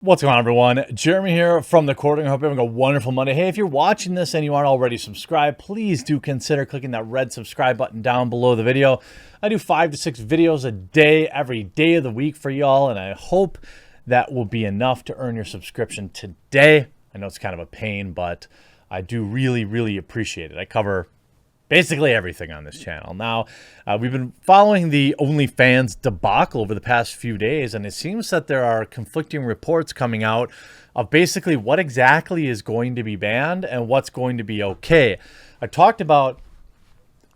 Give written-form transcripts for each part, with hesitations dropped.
What's going on, everyone? Jeremy here from the Courting. I hope you're having a wonderful Monday. Hey, if you're watching this and you aren't already subscribed, please do consider clicking that red subscribe button down below the video. I do 5 to 6 videos a day, every day of the week for y'all, and I hope that will be enough to earn your subscription today. I know it's kind of a pain, but I do really appreciate it. I cover basically everything on this channel. Now, we've been following the Onlyfans debacle over the past few days, and it seems that there are conflicting reports coming out of basically what exactly is going to be banned and what's going to be okay. I talked about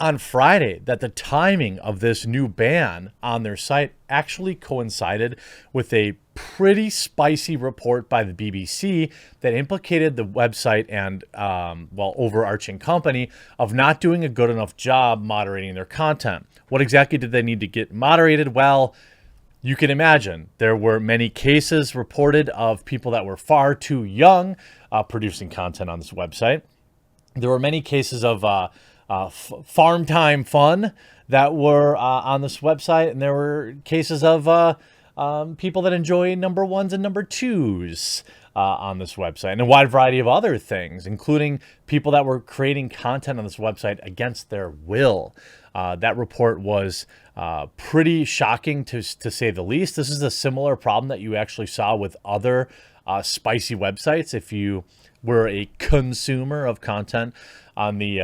on Friday that the timing of this new ban on their site actually coincided with a pretty spicy report by the BBC that implicated the website and, overarching company of not doing a good enough job moderating their content. What exactly did they need to get moderated? Well, you can imagine there were many cases reported of people that were far too young producing content on this website. There were many cases of farm time fun that were on this website, and there were cases of people that enjoy number ones and number twos on this website, and a wide variety of other things, including people that were creating content on this website against their will. That report was pretty shocking to say the least. This is a similar problem that you actually saw with other spicy websites. If you were a consumer of content on the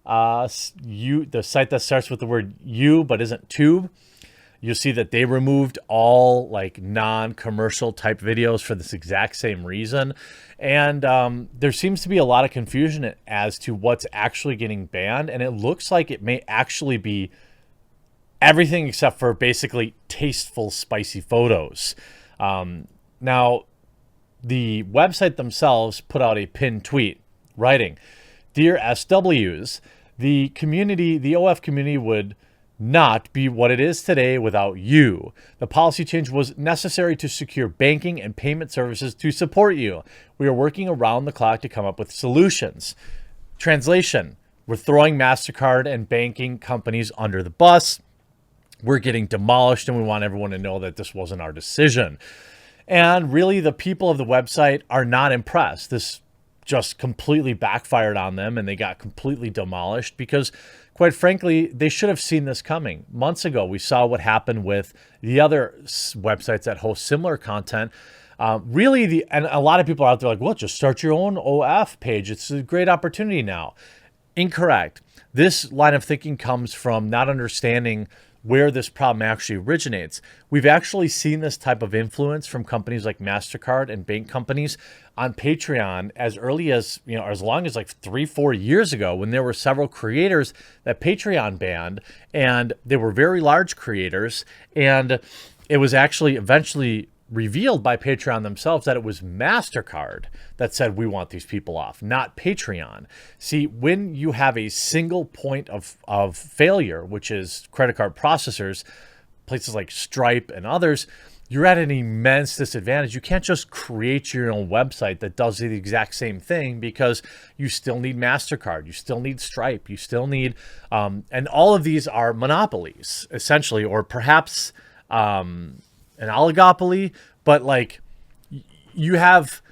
the site that starts with the word U but isn't tube, you'll see that they removed all like non-commercial type videos for this exact same reason. And there seems to be a lot of confusion as to what's actually getting banned. And it looks like it may actually be everything except for basically tasteful, spicy photos. Now, the website themselves put out a pinned tweet writing, "Dear SWs, the community, the OF community would not be what it is today without you. The policy change was necessary to secure banking and payment services to support you. We are working around the clock to come up with solutions." Translation: we're throwing MasterCard and banking companies under the bus. We're getting demolished, and we want everyone to know that this wasn't our decision. And really, the people of the website are not impressed. This just completely backfired on them, and they got completely demolished because, quite frankly, they should have seen this coming. Months ago, we saw what happened with the other websites that host similar content. And a lot of people are out there like, well, just start your own OF page. It's a great opportunity now. Incorrect. This line of thinking comes from not understanding where this problem actually originates. We've actually seen this type of influence from companies like MasterCard and bank companies on Patreon as early as, as long as like 3-4 years ago, when there were several creators that Patreon banned, and they were very large creators. And it was actually eventually revealed by Patreon themselves that it was MasterCard that said, we want these people off, not Patreon. See, when you have a single point of failure, which is credit card processors, places like Stripe and others, you're at an immense disadvantage. You can't just create your own website that does the exact same thing, because you still need MasterCard, you still need Stripe, you still need, and all of these are monopolies, essentially, or perhaps an oligopoly, but like you have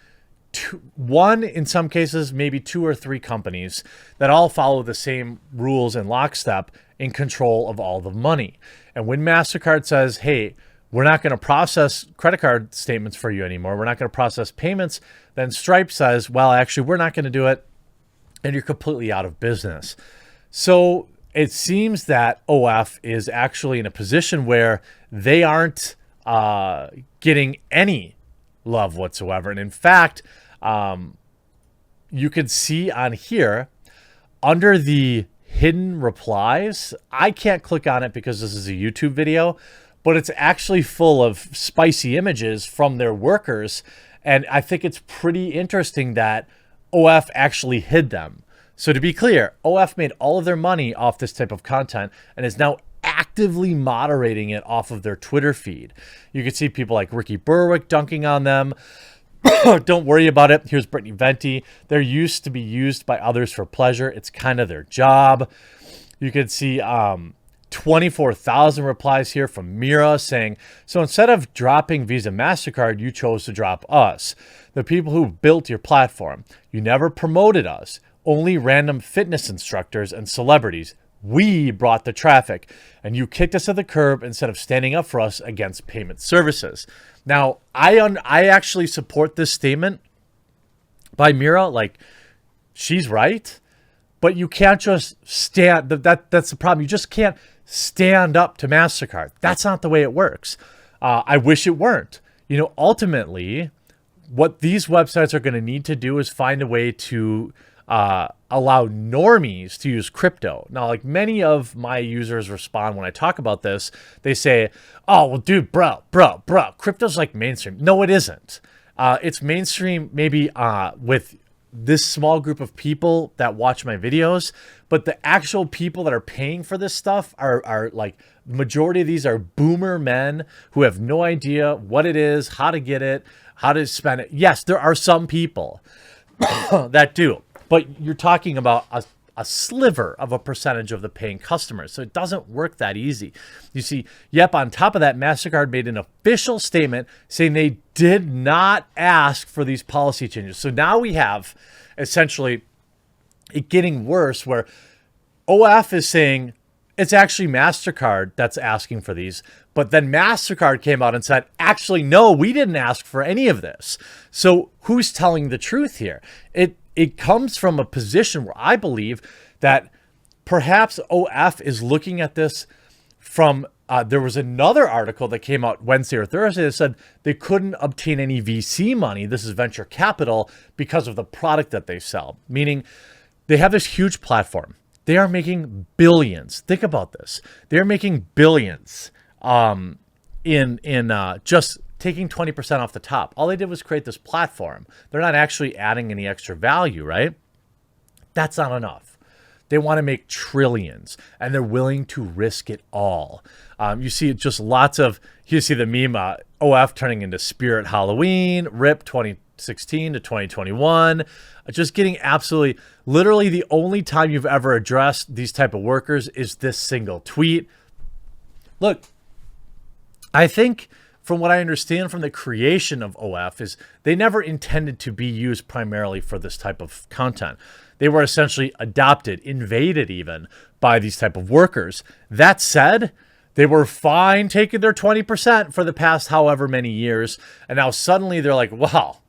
one, in some cases, maybe 2 or 3 companies that all follow the same rules in lockstep in control of all the money. And when MasterCard says, hey, we're not going to process credit card statements for you anymore, we're not going to process payments, then Stripe says, well, actually, we're not going to do it, and you're completely out of business. So it seems that OF is actually in a position where they aren't getting any love whatsoever. And in fact, you can see on here under the hidden replies, I can't click on it because this is a YouTube video, but it's actually full of spicy images from their workers. And I think it's pretty interesting that OF actually hid them. So to be clear, OF made all of their money off this type of content and is now actively moderating it off of their Twitter feed. You can see people like Ricky Berwick dunking on them. Don't worry about it. Here's Brittany Venti. They're used to be used by others for pleasure. It's kind of their job. You can see 24,000 replies here from Mira saying, so instead of dropping Visa MasterCard, you chose to drop us, the people who built your platform. You never promoted us, only random fitness instructors and celebrities. We brought the traffic, and you kicked us to the curb instead of standing up for us against payment services. Now, I actually support this statement by Mira. Like, she's right, but you can't just stand. That's the problem. You just can't stand up to MasterCard. That's not the way it works. I wish it weren't. Ultimately, what these websites are going to need to do is find a way to allow normies to use crypto. Now, like many of my users respond when I talk about this, they say, oh, well, dude, bro, crypto's like mainstream. No, it isn't. It's mainstream maybe with this small group of people that watch my videos, but the actual people that are paying for this stuff are like, majority of these are boomer men who have no idea what it is, how to get it, how to spend it. Yes, there are some people that do, but you're talking about a sliver of a percentage of the paying customers. So it doesn't work that easy. You see, yep, on top of that, MasterCard made an official statement saying they did not ask for these policy changes. So now we have essentially it getting worse where OF is saying it's actually MasterCard that's asking for these. But then MasterCard came out and said, actually, no, we didn't ask for any of this. So who's telling the truth here? It comes from a position where I believe that perhaps OF is looking at this from, there was another article that came out Wednesday or Thursday that said they couldn't obtain any VC money. This is venture capital because of the product that they sell, meaning they have this huge platform. They are making billions. Think about this. They're making billions in just taking 20% off the top. All they did was create this platform. They're not actually adding any extra value, right? That's not enough. They want to make trillions, and they're willing to risk it all. You see just lots of, you see the meme, OF turning into Spirit Halloween, RIP 2016 to 2021, just getting absolutely, literally the only time you've ever addressed these type of workers is this single tweet. Look, I think from what I understand from the creation of OF is they never intended to be used primarily for this type of content. They were essentially adopted, invaded even by these type of workers. That said, they were fine taking their 20% for the past however many years. And now suddenly they're like, well,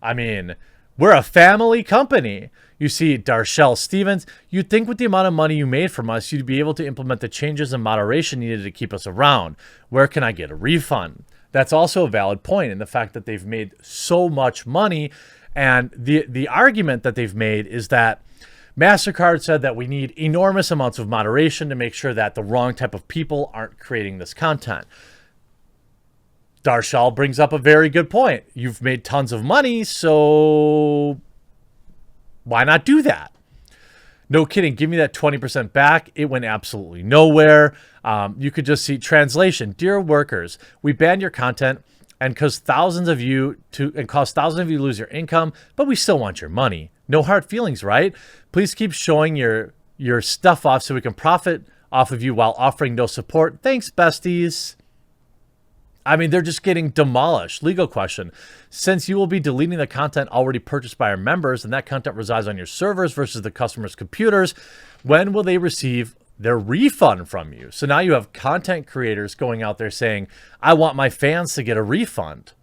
I mean, we're a family company. You see Darshell Stevens, you'd think with the amount of money you made from us, you'd be able to implement the changes and moderation needed to keep us around. Where can I get a refund? That's also a valid point in the fact that they've made so much money. And the argument that they've made is that MasterCard said that we need enormous amounts of moderation to make sure that the wrong type of people aren't creating this content. Darshell brings up a very good point. You've made tons of money, so why not do that? No kidding. Give me that 20% back. It went absolutely nowhere. You could just see translation. Dear workers, we banned your content and cost thousands of you to lose your income, but we still want your money. No hard feelings, right? Please keep showing your stuff off so we can profit off of you while offering no support. Thanks, besties. I mean, they're just getting demolished. Legal question. Since you will be deleting the content already purchased by our members and that content resides on your servers versus the customer's computers, when will they receive their refund from you? So now you have content creators going out there saying, I want my fans to get a refund.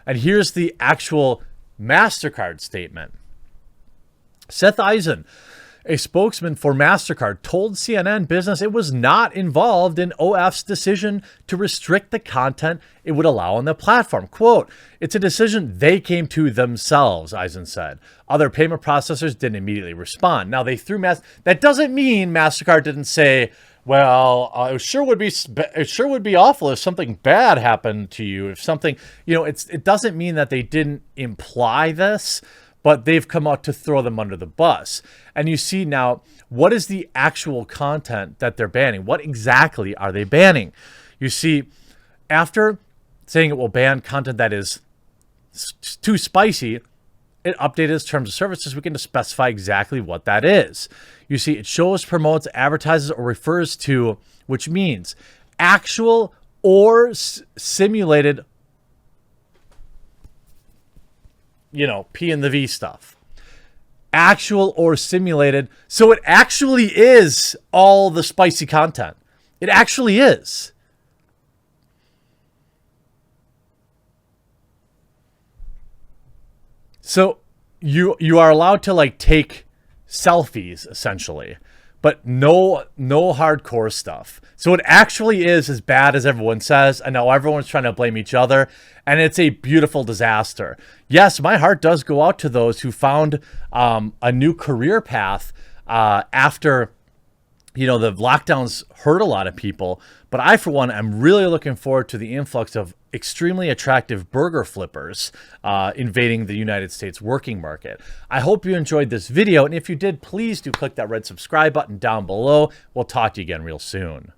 And here's the actual MasterCard statement. Seth Eisen, a spokesman for MasterCard, told CNN Business it was not involved in OF's decision to restrict the content it would allow on the platform. Quote, it's a decision they came to themselves, Eisen said. Other payment processors didn't immediately respond. Now, they threw that doesn't mean MasterCard didn't say, well, it sure would be awful if something bad happened to you. If something, it doesn't mean that they didn't imply this, but they've come out to throw them under the bus. And you see now, what is the actual content that they're banning? What exactly are they banning? You see, after saying it will ban content that is too spicy, it updated its terms of services. We can just specify exactly what that is. You see, it shows, promotes, advertises, or refers to, which means actual or simulated, you know, P and the V stuff. Actual or simulated. So it actually is all the spicy content. It actually is. So you are allowed to like take selfies essentially, but no hardcore stuff. So it actually is as bad as everyone says. I know everyone's trying to blame each other, and it's a beautiful disaster. Yes, my heart does go out to those who found a new career path after, you know, the lockdowns hurt a lot of people. But I, for one, am really looking forward to the influx of extremely attractive burger flippers invading the United States working market. I hope you enjoyed this video, and if you did, please do click that red subscribe button down below. We'll talk to you again real soon.